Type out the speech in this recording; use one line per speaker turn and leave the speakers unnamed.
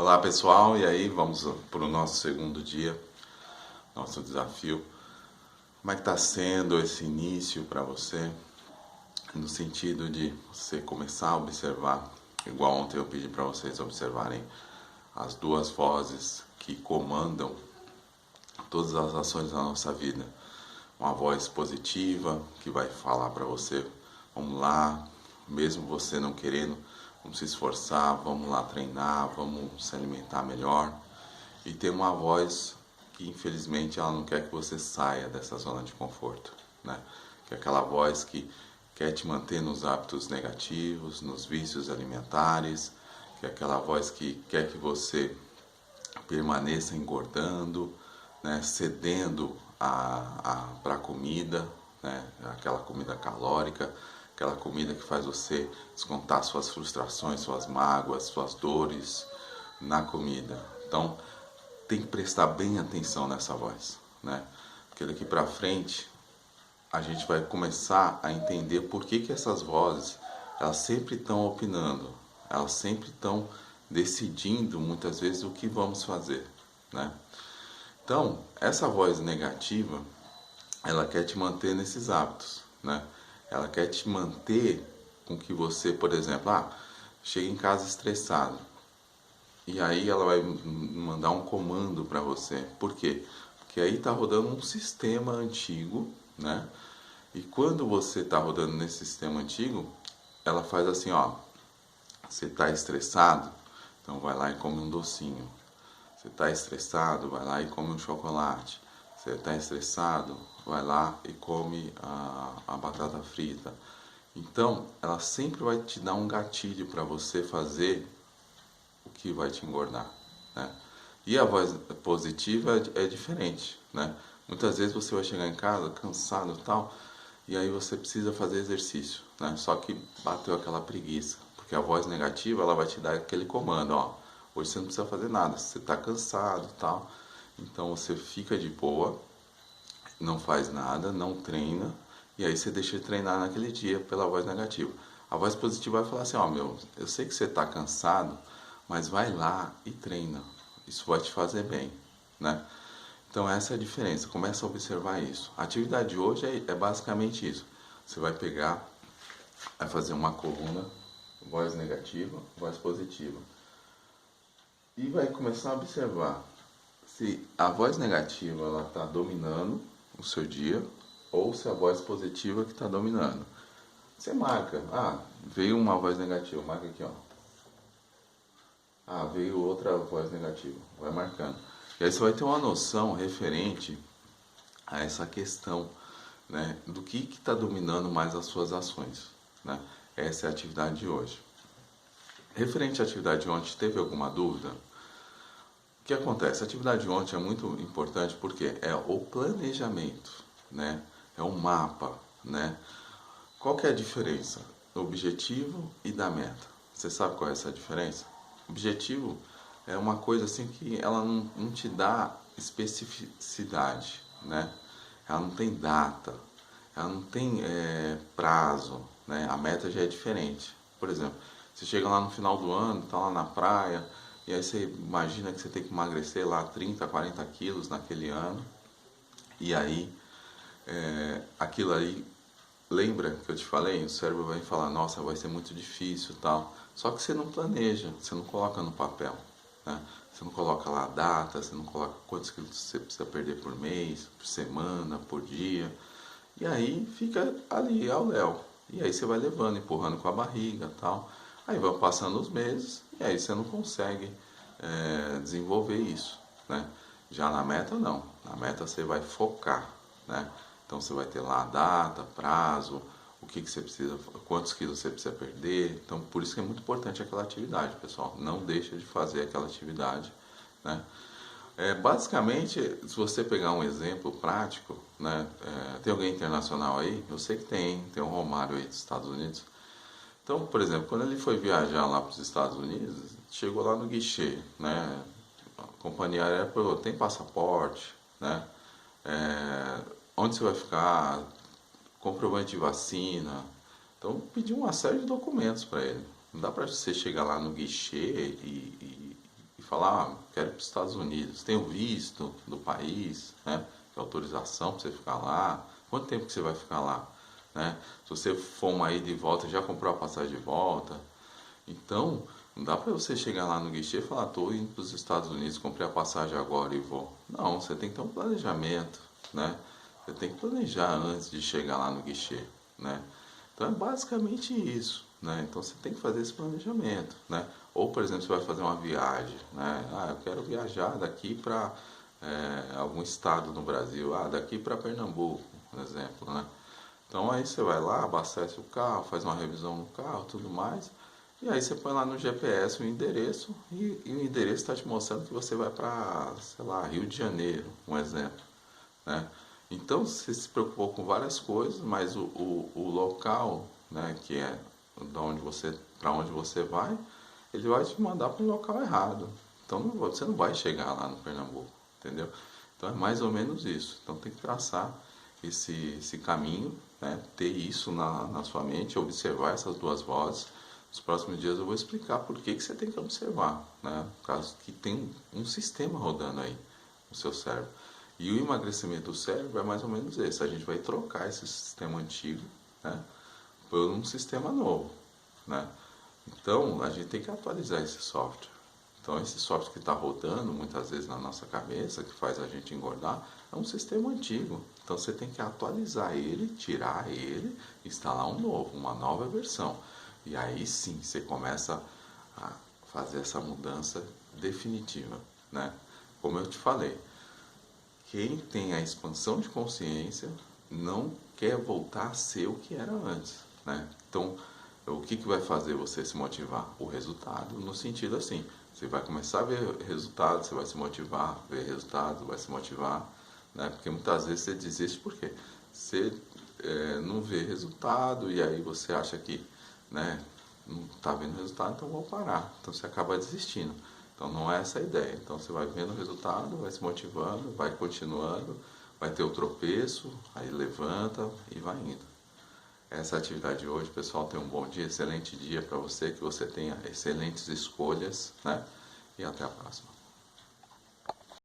Olá pessoal, e aí vamos para o nosso segundo dia, nosso desafio. Como é que está sendo esse início para você? No sentido de você começar a observar, igual ontem eu pedi para vocês observarem as duas vozes que comandam todas as ações da nossa vida. Uma voz positiva que vai falar para você, vamos lá, mesmo você não querendo, vamos se esforçar, vamos lá treinar, vamos se alimentar melhor. E tem uma voz que infelizmente ela não quer que você saia dessa zona de conforto, né? Que é aquela voz que quer te manter nos hábitos negativos, nos vícios alimentares, que é aquela voz que quer que você permaneça engordando, né, cedendo para a comida, né, aquela comida calórica, aquela comida que faz você descontar suas frustrações, suas mágoas, suas dores na comida. Então, tem que prestar bem atenção nessa voz, né? Porque daqui para frente a gente vai começar a entender por que essas vozes elas sempre estão opinando, elas sempre estão decidindo muitas vezes o que vamos fazer, né? Então, essa voz negativa, ela quer te manter nesses hábitos, né? Ela quer te manter com que você, por exemplo, chega em casa estressado. E aí ela vai mandar um comando para você. Por quê? Porque aí está rodando um sistema antigo, né? E quando você está rodando nesse sistema antigo, ela faz assim, ó. Você está estressado? Então vai lá e come um docinho. Você está estressado? Vai lá e come um chocolate. Você está estressado? Vai lá e come a batata frita. Então, ela sempre vai te dar um gatilho para você fazer o que vai te engordar, né? E a voz positiva é diferente, né? Muitas vezes você vai chegar em casa cansado e tal, e aí você precisa fazer exercício, né? Só que bateu aquela preguiça, porque a voz negativa ela vai te dar aquele comando, ó, hoje você não precisa fazer nada, você está cansado e tal, então você fica de boa, não faz nada, não treina, e aí você deixa de treinar naquele dia pela voz negativa. A voz positiva vai falar assim, ó, meu, eu sei que você está cansado, mas vai lá e treina. Isso vai te fazer bem, né? Então essa é a diferença, começa a observar isso. A atividade de hoje é basicamente isso. Você vai pegar, vai fazer uma coluna, voz negativa, voz positiva. E vai começar a observar se a voz negativa ela está dominando o seu dia ou se a voz positiva que está dominando. Você marca, veio uma voz negativa, marca aqui, ó. Veio outra voz negativa, vai marcando. E aí você vai ter uma noção referente a essa questão, né, do que está dominando mais as suas ações, né? Essa é a atividade de hoje. Referente à atividade de ontem, teve alguma dúvida? O que acontece? A atividade de ontem é muito importante porque é o planejamento, né? É um mapa, né? Qual que é a diferença do objetivo e da meta? Você sabe qual é essa diferença? Objetivo é uma coisa assim que ela não te dá especificidade, né? Ela não tem data, ela não tem prazo, né? A meta já é diferente. Por exemplo, você chega lá no final do ano, está lá na praia, e aí você imagina que você tem que emagrecer lá 30, 40 quilos naquele ano, e aí aquilo aí, lembra que eu te falei? O cérebro vai falar, nossa, vai ser muito difícil e tal. Só que você não planeja, você não coloca no papel, né? Você não coloca lá a data, você não coloca quantos quilos você precisa perder por mês, por semana, por dia. E aí fica ali ao léu. E aí você vai levando, empurrando com a barriga e tal. Aí vão passando os meses e aí você não consegue desenvolver isso, né? Já na meta não. Na meta você vai focar, né? Então você vai ter lá a data, prazo, o que você precisa, quantos quilos você precisa perder. Então por isso que é muito importante aquela atividade, pessoal. Não deixa de fazer aquela atividade, né? Basicamente, se você pegar um exemplo prático, né? Tem alguém internacional aí? Eu sei que tem um Romário aí dos Estados Unidos. Então, por exemplo, quando ele foi viajar lá para os Estados Unidos, chegou lá no guichê, né? A companhia aérea falou, tem passaporte, né? Onde você vai ficar, comprovante de vacina. Então pediu uma série de documentos para ele. Não dá para você chegar lá no guichê e e falar, quero ir para os Estados Unidos, tem o visto do país, né? Que é autorização para você ficar lá, quanto tempo que você vai ficar lá, né? Se você for uma ida e volta, já comprou a passagem de volta? Então, não dá para você chegar lá no guichê e falar, estou indo para os Estados Unidos, comprei a passagem agora e vou. Não, você tem que ter um planejamento, né? Você tem que planejar antes de chegar lá no guichê, né? Então é basicamente isso, né? Então você tem que fazer esse planejamento, né? Ou, por exemplo, você vai fazer uma viagem, né? Ah, eu quero viajar daqui para algum estado no Brasil, daqui para Pernambuco, por exemplo, né? Então aí você vai lá, abastece o carro, faz uma revisão no carro, tudo mais, e aí você põe lá no GPS o endereço e o endereço está te mostrando que você vai para, sei lá, Rio de Janeiro, um exemplo, né? Então você se preocupou com várias coisas, mas o local, né, que é da onde você, para onde você vai, ele vai te mandar para um local errado. Então você não vai chegar lá no Pernambuco, entendeu? Então é mais ou menos isso. Então tem que traçar esse caminho, né, ter isso na sua mente, observar essas duas vozes. Nos próximos dias eu vou explicar por que você tem que observar, né? Por causa que tem um sistema rodando aí no seu cérebro. E o emagrecimento do cérebro é mais ou menos esse. A gente vai trocar esse sistema antigo, né, por um sistema novo, né? Então a gente tem que atualizar esse software. Então esse software que está rodando muitas vezes na nossa cabeça, que faz a gente engordar, é um sistema antigo. Então você tem que atualizar ele, tirar ele, instalar um novo, uma nova versão. E aí sim você começa a fazer essa mudança definitiva, né? Como eu te falei, quem tem a expansão de consciência não quer voltar a ser o que era antes, né? Então, o que vai fazer você se motivar? O resultado, no sentido assim, você vai começar a ver resultados, você vai se motivar, ver resultados, vai se motivar, né? Porque muitas vezes você desiste porque você não vê resultado e aí você acha que, né, não está vendo resultado, então vou parar. Então você acaba desistindo. Então não é essa a ideia. Então você vai vendo o resultado, vai se motivando, vai continuando, vai ter o tropeço, aí levanta e vai indo. Essa é a atividade de hoje, pessoal. Tenha um bom dia, excelente dia para você, que você tenha excelentes escolhas, né? E até a próxima.